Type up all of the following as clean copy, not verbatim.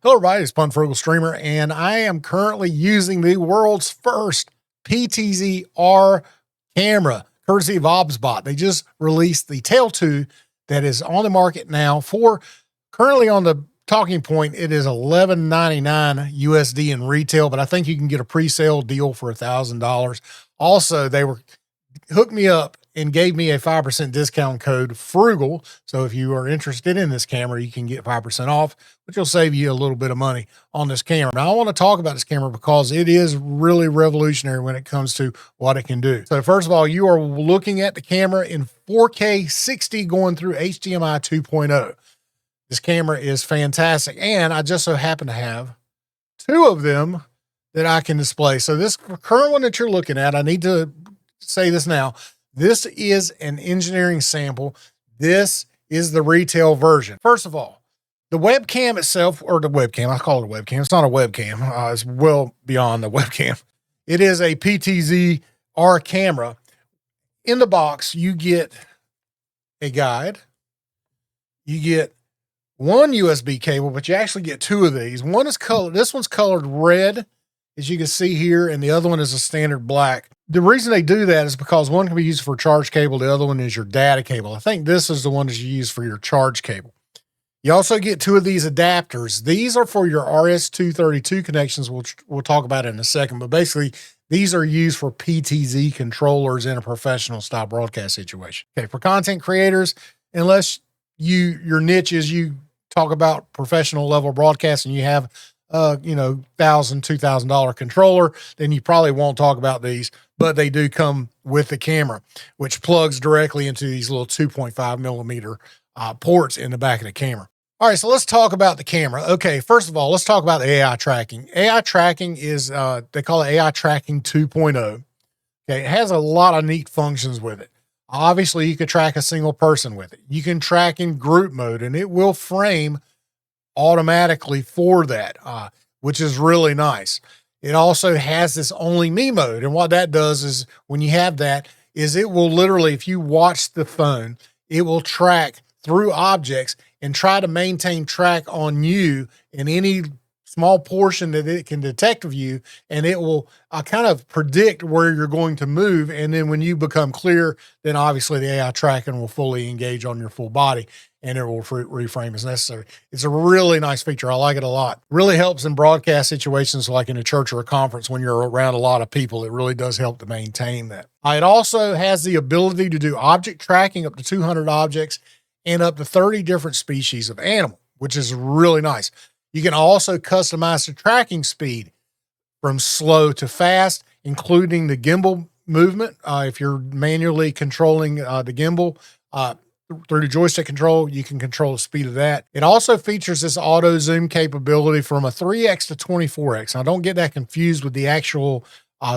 Hello everybody, it's Frugal Streamer, and I am currently using the world's first PTZR camera, courtesy of OBSBot. They just released the Tail 2 that is on the market now for, currently on the talking point, it is $11.99 USD in retail, but I think you can get a pre-sale deal for $1,000. Also, they hooked me up and gave me a 5% discount code, Frugal. So if you are interested in this camera, you can get 5% off, which will save you a little bit of money on this camera. Now, I want to talk about this camera because it is really revolutionary when it comes to what it can do. So first of all, you are looking at the camera in 4K 60 going through HDMI 2.0. This camera is fantastic. And I just so happen to have two of them that I can display. So this current one that you're looking at, I need to say this now. This is an engineering sample. This is the retail version. First of all, the webcam itself, or the webcam, I call it a webcam. It's not a webcam. It's well beyond the webcam. It is a PTZR camera. In the box, you get a guide. You get one USB cable, but you actually get two of these. One is colored. This one's colored red, as you can see here, and the other one is a standard black. The reason they do that is because one can be used for charge cable. The other one is your data cable. I think this is the one that you use for your charge cable. You also get two of these adapters. These are for your RS-232 connections, which we'll talk about in a second. But basically, these are used for PTZ controllers in a professional style broadcast situation. Okay, for content creators, unless your niche is you talk about professional level broadcast and you have $1,000, $2,000 controller, then you probably won't talk about these, but they do come with the camera, which plugs directly into these little 2.5 millimeter ports in the back of the camera. All right, so let's talk about the camera. Okay, first of all, let's talk about the AI tracking. AI tracking is, they call it AI tracking 2.0. Okay, it has a lot of neat functions with it. Obviously, you can track a single person with it. You can track in group mode, and it will frame automatically for that, which is really nice. It also has this only me mode. And what that does is when you have that is it will literally, if you watch the phone, it will track through objects and try to maintain track on you in any small portion that it can detect of you. And it will kind of predict where you're going to move. And then when you become clear, then obviously the AI tracking will fully engage on your full body and it will reframe as necessary. It's a really nice feature. I like it a lot. Really helps in broadcast situations like in a church or a conference when you're around a lot of people. It really does help to maintain that. It also has the ability to do object tracking up to 200 objects and up to 30 different species of animal, which is really nice. You can also customize the tracking speed from slow to fast, including the gimbal movement. If you're manually controlling the gimbal, through the joystick control, you can control the speed of that. It also features this auto zoom capability from a 3x to 24x. Now, don't get that confused with the actual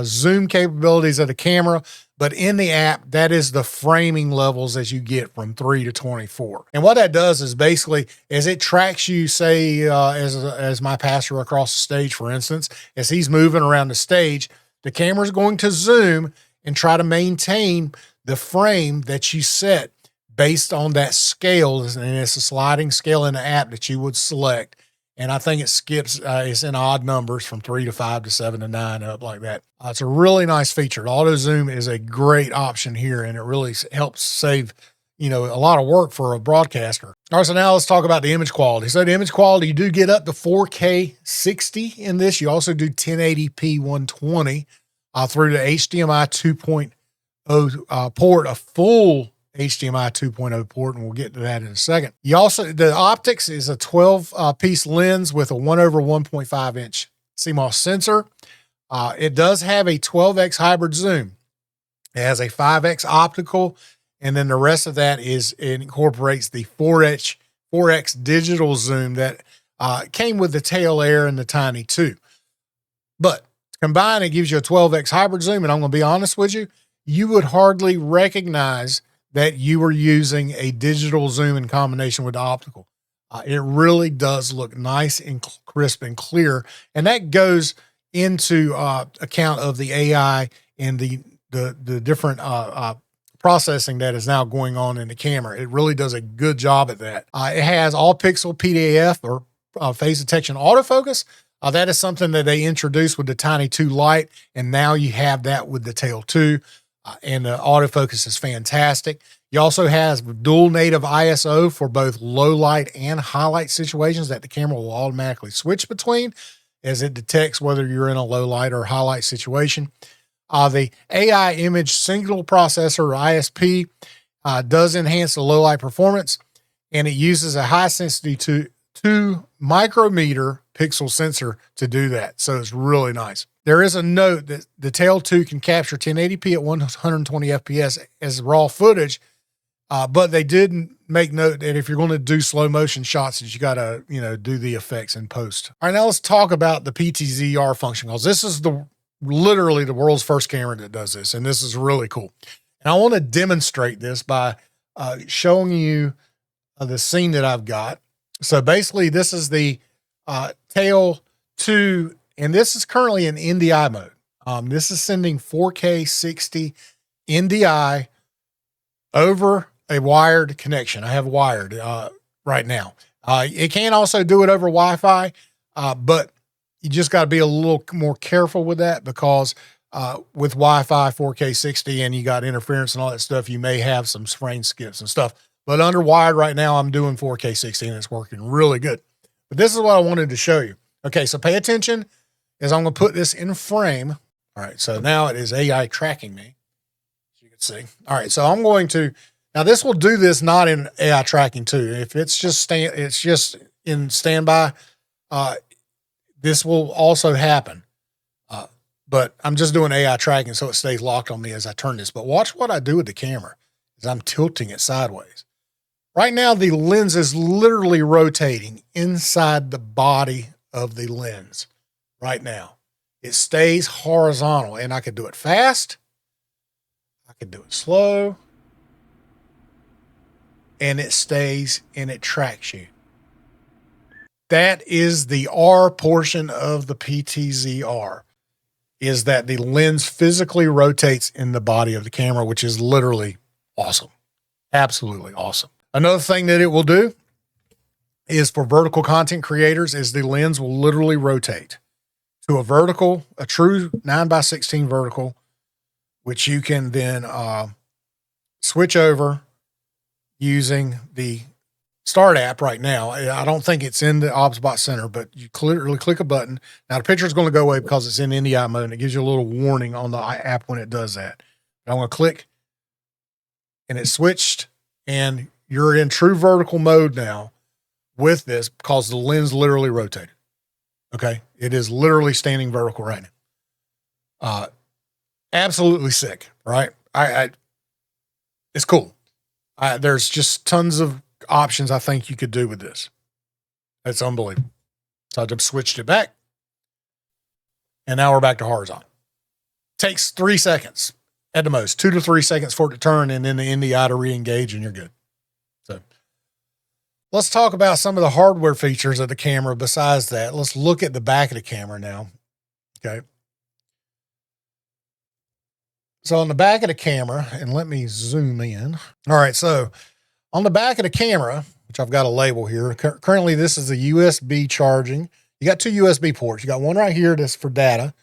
zoom capabilities of the camera, but in the app, that is the framing levels as you get from 3 to 24. And what that does is basically, as it tracks you, say, as my pastor across the stage, for instance, as he's moving around the stage, the camera's going to zoom and try to maintain the frame that you set based on that scale, and it's a sliding scale in the app that you would select. And I think it skips, it's in odd numbers from 3 to 5 to 7 to 9, up like that. It's a really nice feature. Auto zoom is a great option here, and it really helps save, a lot of work for a broadcaster. All right, so now let's talk about the image quality. So the image quality, you do get up to 4K 60 in this. You also do 1080p 120 through the HDMI 2.0 port, a full HDMI 2.0 port, and we'll get to that in a second. The optics is a 12-piece lens with a 1/1.5 inch CMOS sensor. It does have a 12x hybrid zoom. It has a 5x optical, and then the rest of that it incorporates the 4x digital zoom that came with the Tail Air and the Tiny 2. But combined, it gives you a 12x hybrid zoom, and I'm going to be honest with you, you would hardly recognize that you were using a digital zoom in combination with the optical. It really does look nice and crisp and clear. And that goes into account of the AI and the different processing that is now going on in the camera. It really does a good job at that. It has all pixel PDAF or phase detection autofocus. That is something that they introduced with the Tiny 2 Lite, and now you have that with the Tail 2, and the autofocus is fantastic. You also have dual native ISO for both low light and highlight situations that the camera will automatically switch between as it detects whether you're in a low light or highlight situation. The AI image signal processor, or ISP, does enhance the low light performance, and it uses a high sensitivity 2 micrometer pixel sensor to do that. So it's really nice. There is a note that the Tail 2 can capture 1080p at 120 FPS as raw footage, but they did make note that if you're going to do slow motion shots, that you got to, do the effects in post. All right, now let's talk about the PTZR function, because this is literally the world's first camera that does this, and this is really cool. And I want to demonstrate this by showing you the scene that I've got. So basically, this is the Tail 2, and this is currently in NDI mode. This is sending 4K 60 NDI over a wired connection. I have wired right now. It can also do it over Wi-Fi, but you just got to be a little more careful with that, because with Wi-Fi 4K 60 and you got interference and all that stuff, you may have some frame skips and stuff. But under wired right now, I'm doing 4K 60 and it's working really good. But this is what I wanted to show you. Okay, so pay attention as I'm going to put this in frame. All right, so now it is AI tracking me, as you can see. All right, so I'm going to, now this will do this not in AI tracking too. If it's just in standby, this will also happen. But I'm just doing AI tracking so it stays locked on me as I turn this. But watch what I do with the camera as I'm tilting it sideways. Right now, the lens is literally rotating inside the body of the lens right now. It stays horizontal, and I could do it fast. I could do it slow. And it stays and it tracks you. That is the R portion of the PTZR, is that the lens physically rotates in the body of the camera, which is literally awesome. Absolutely awesome. Another thing that it will do is for vertical content creators is the lens will literally rotate to a true 9x16 vertical, which you can then switch over using the Start app right now. I don't think it's in the OBSBot Center, but you clearly click a button. Now the picture is going to go away because it's in NDI mode, and it gives you a little warning on the app when it does that. I'm going to click, and it switched, and you're in true vertical mode now with this because the lens literally rotated. Okay, it is literally standing vertical right now. Absolutely sick, right? It's cool. There's just tons of options I think you could do with this. It's unbelievable. So I just switched it back, and now we're back to horizontal. Takes 3 seconds at the most, 2 to 3 seconds for it to turn, and then the NDI to re-engage, and you're good. So let's talk about some of the hardware features of the camera. Besides that, let's look at the back of the camera now. Okay. So on the back of the camera, and let me zoom in. All right, so on the back of the camera, which I've got a label here, currently this is a USB charging. You got 2 USB ports. You got one right here that's for data.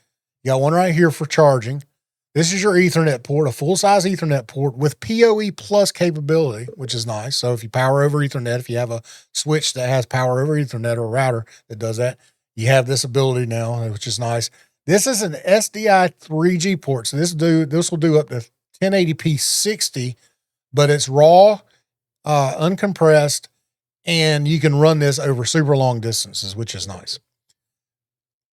You got one right here for charging. This is your Ethernet port, a full-size Ethernet port with PoE plus capability, which is nice. So if you power over Ethernet, if you have a switch that has power over Ethernet or a router that does that, you have this ability now, which is nice. This is an SDI 3G port. So this will do up to 1080p 60, but it's raw, uncompressed, and you can run this over super long distances, which is nice.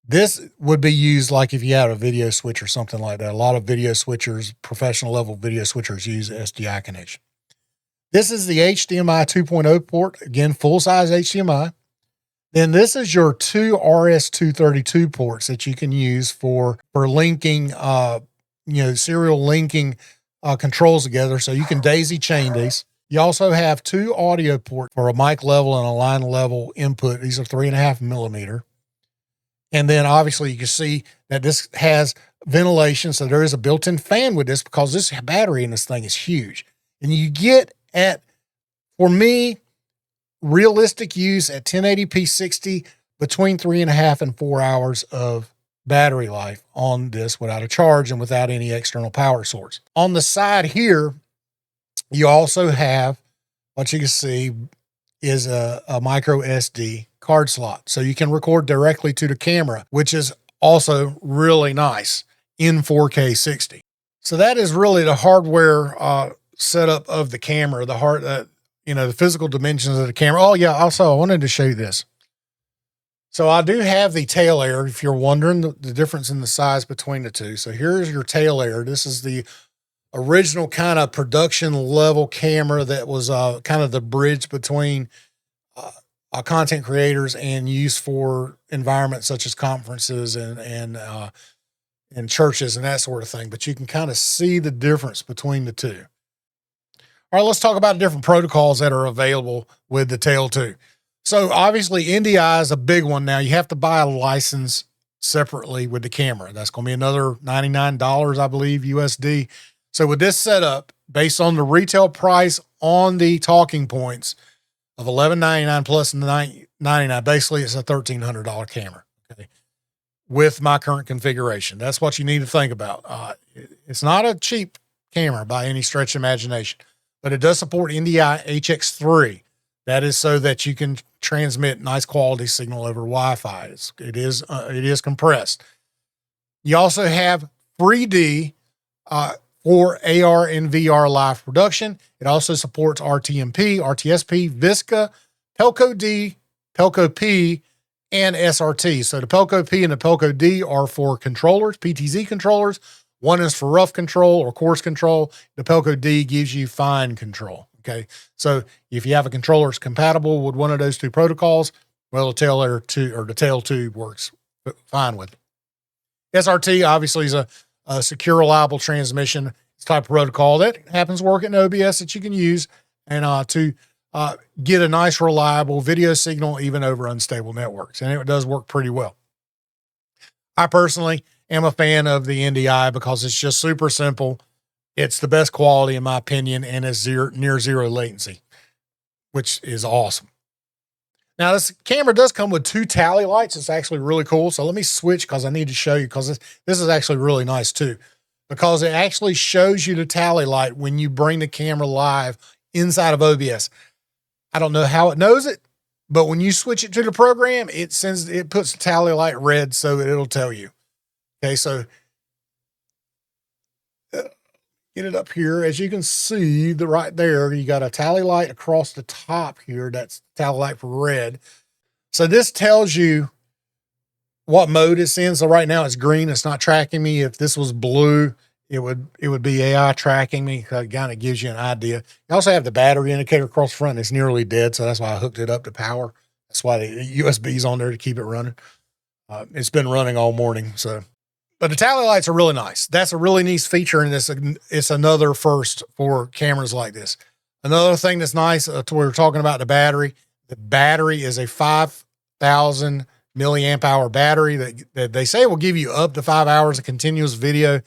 This would be used like if you had a video switch or something like that. A lot of video switchers, professional level video switchers, use SDI connection. This is the HDMI 2.0 port. Again, full-size HDMI. Then this is your 2 RS-232 ports that you can use for linking, serial linking controls together. So you can daisy chain these. You also have 2 audio ports for a mic level and a line level input. These are 3.5 millimeter. And then obviously you can see that this has ventilation. So there is a built-in fan with this because this battery in this thing is huge. And you get for me, realistic use at 1080p 60, between 3.5 and 4 hours of battery life on this without a charge and without any external power source. On the side here, you also have what you can see is a micro SD card slot. So you can record directly to the camera, which is also really nice in 4K 60. So that is really the hardware setup of the camera, the physical dimensions of the camera. Oh yeah, also I wanted to show you this. So I do have the tail layer, if you're wondering the difference in the size between the two. So here's your tail layer. This is the original kind of production level camera that was kind of the bridge between content creators and use for environments such as conferences and churches and that sort of thing. But you can kind of see the difference between the two. All right, let's talk about the different protocols that are available with the Tail 2. So obviously NDI is a big one. Now you have to buy a license separately with the camera. That's going to be another $99, I believe, USD. So with this setup, based on the retail price on the talking points of $11.99 plus $9.99, basically it's a $1,300 camera. Okay, with my current configuration, that's what you need to think about. It's not a cheap camera by any stretch of imagination, but it does support NDI HX3. That is so that you can transmit nice quality signal over Wi-Fi. It is compressed. You also have 3D for AR and VR live production. It also supports RTMP, RTSP, Visca, Pelco D, Pelco P, and SRT. So the Pelco P and the Pelco D are for controllers, PTZ controllers. One is for rough control or coarse control. The Pelco D gives you fine control. Okay, so if you have a controller that's compatible with one of those two protocols, well, the Tail Layer 2 or the Tail 2 works fine with it. SRT obviously is a secure, reliable transmission. It's type of protocol that happens to work in OBS that you can use and to get a nice, reliable video signal even over unstable networks, and it does work pretty well. I personally am a fan of the NDI because it's just super simple. It's the best quality in my opinion, and it's near zero latency, which is awesome. Now this camera does come with 2 tally lights. It's actually really cool. So let me switch because I need to show you, because this is actually really nice too, because it actually shows you the tally light when you bring the camera live inside of OBS. I don't know how it knows it, but when you switch it to the program, it puts the tally light red so that it'll tell you. Okay, so get it up here. As you can see, right there, you got a tally light across the top here. That's tally light for red. So this tells you what mode it's in. So right now it's green. It's not tracking me. If this was blue, it would be AI tracking me. It kind of gives you an idea. You also have the battery indicator across the front. It's nearly dead, so that's why I hooked it up to power. That's why the USB's on there to keep it running. It's been running all morning, so. But the tally lights are really nice. That's a really nice feature, and it's another first for cameras like this. Another thing that's nice, we were talking about the battery. The battery is a 5,000 milliamp hour battery that they say will give you up to 5 hours of continuous video.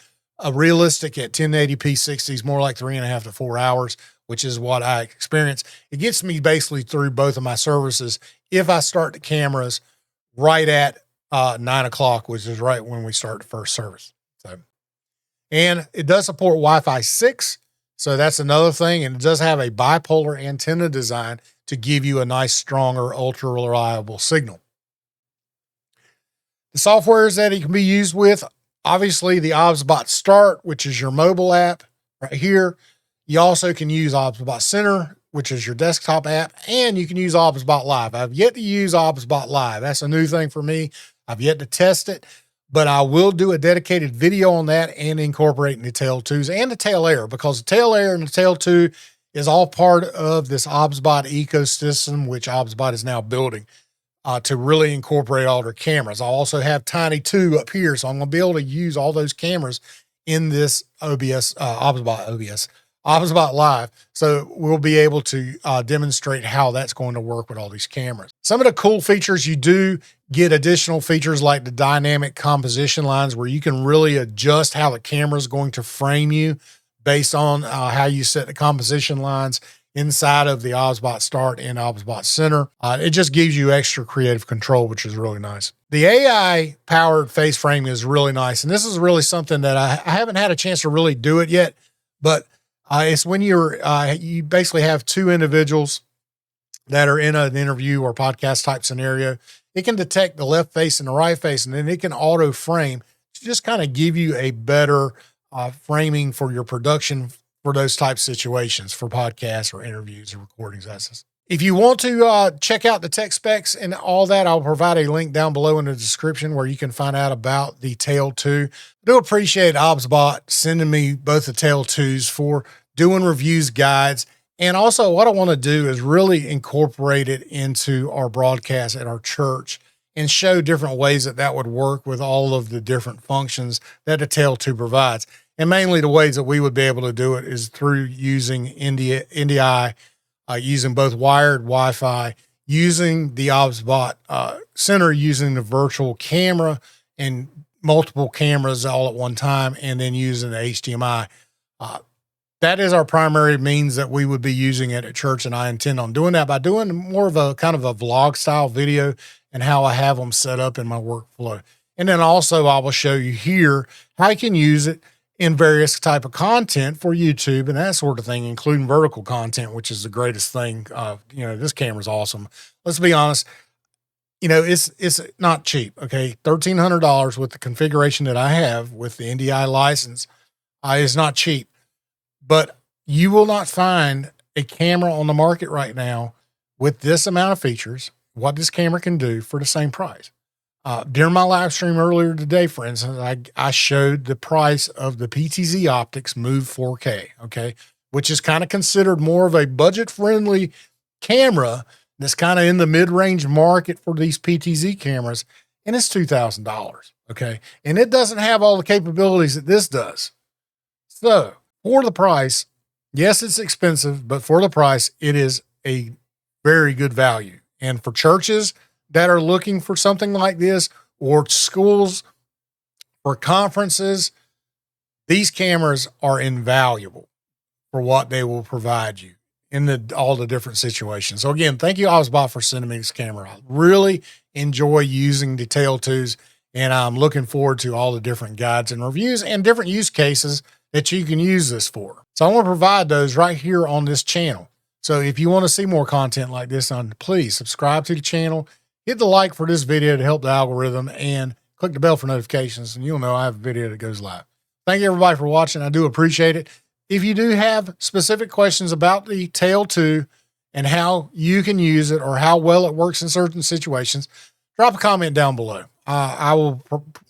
Realistic at 1080p 60 is more like 3.5 to 4 hours, which is what I experience. It gets me basically through both of my services if I start the cameras right at 9 o'clock, which is right when we start the first service. So, and it does support Wi-Fi 6. So that's another thing. And it does have a bipolar antenna design to give you a nice, stronger, ultra reliable signal. The softwares that it can be used with, obviously the OBSBot Start, which is your mobile app right here. You also can use OBSBot Center, which is your desktop app, and you can use OBSBot Live. I've yet to use OBSBot Live. That's a new thing for me. I've yet to test it, but I will do a dedicated video on that and incorporating the Tail 2s and the Tail Layer, because the Tail Layer and the Tail 2 is all part of this OBSBot ecosystem, which OBSBot is now building to really incorporate all their cameras. I also have Tiny 2 up here, so I'm going to be able to use all those cameras in this OBSBot Live. So we'll be able to demonstrate how that's going to work with all these cameras. Some of the cool features, you do get additional features like the dynamic composition lines, where you can really adjust how the camera is going to frame you based on how you set the composition lines. inside of the OBSBot Start and OBSBot Center. It just gives you extra creative control, which is really nice. The AI powered face frame is really nice. And this is really something that I haven't had a chance to really do it yet, but it's when you basically have two individuals that are in an interview or podcast type scenario. It can detect the left face and the right face, and then it can auto frame to just kind of give you a better framing for your production for those type situations for podcasts or interviews or recordings. If you want to check out the tech specs and all that, I'll provide a link down below in the description where you can find out about the Tail 2. I do appreciate OBSBot sending me both the Tail 2s for doing reviews, guides, and also what I want to do is really incorporate it into our broadcast at our church and show different ways that would work with all of the different functions that the Tail 2 provides. And mainly the ways that we would be able to do it is through using NDI, using both wired Wi-Fi, using the OBSBot Center, using the virtual camera and multiple cameras all at one time, and then using the HDMI. That is our primary means that we would be using it at church, and I intend on doing that by doing more of a kind of a vlog style video and how I have them set up in my workflow. And then also I will show you here how you can use it in various type of content for YouTube and that sort of thing, including vertical content, which is the greatest thing. This camera's awesome. Let's be honest. It's not cheap. Okay. $1,300 with the configuration that I have with the NDI license is not cheap, but you will not find a camera on the market right now with this amount of features, what this camera can do for the same price. During my live stream earlier today, for instance, I showed the price of the PTZ Optics Move 4K, okay, which is kind of considered more of a budget-friendly camera that's kind of in the mid-range market for these PTZ cameras, and it's $2,000, okay? And it doesn't have all the capabilities that this does. So, for the price, yes, it's expensive, but for the price, it is a very good value. And for churches that are looking for something like this, or schools for conferences, these cameras are invaluable for what they will provide you in all the different situations. So again, thank you, OBSBot, for sending me this camera. I really enjoy using the Tail 2s, and I'm looking forward to all the different guides and reviews and different use cases that you can use this for. So I want to provide those right here on this channel. So if you want to see more content like this, please subscribe to the channel, hit the like for this video to help the algorithm, and click the bell for notifications, and you'll know I have a video that goes live. Thank you, everybody, for watching. I do appreciate it. If you do have specific questions about the Tail 2 and how you can use it or how well it works in certain situations, drop a comment down below. I will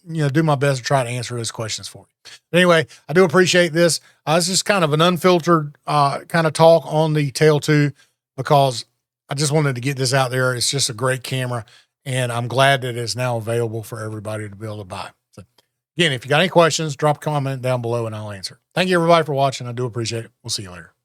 do my best to try to answer those questions for you. But anyway, I do appreciate this. It's just kind of an unfiltered kind of talk on the Tail 2 because I just wanted to get this out there. It's just a great camera, and I'm glad that it's now available for everybody to be able to buy. So again, if you got any questions, drop a comment down below and I'll answer. Thank you, everybody, for watching. I do appreciate it. We'll see you later.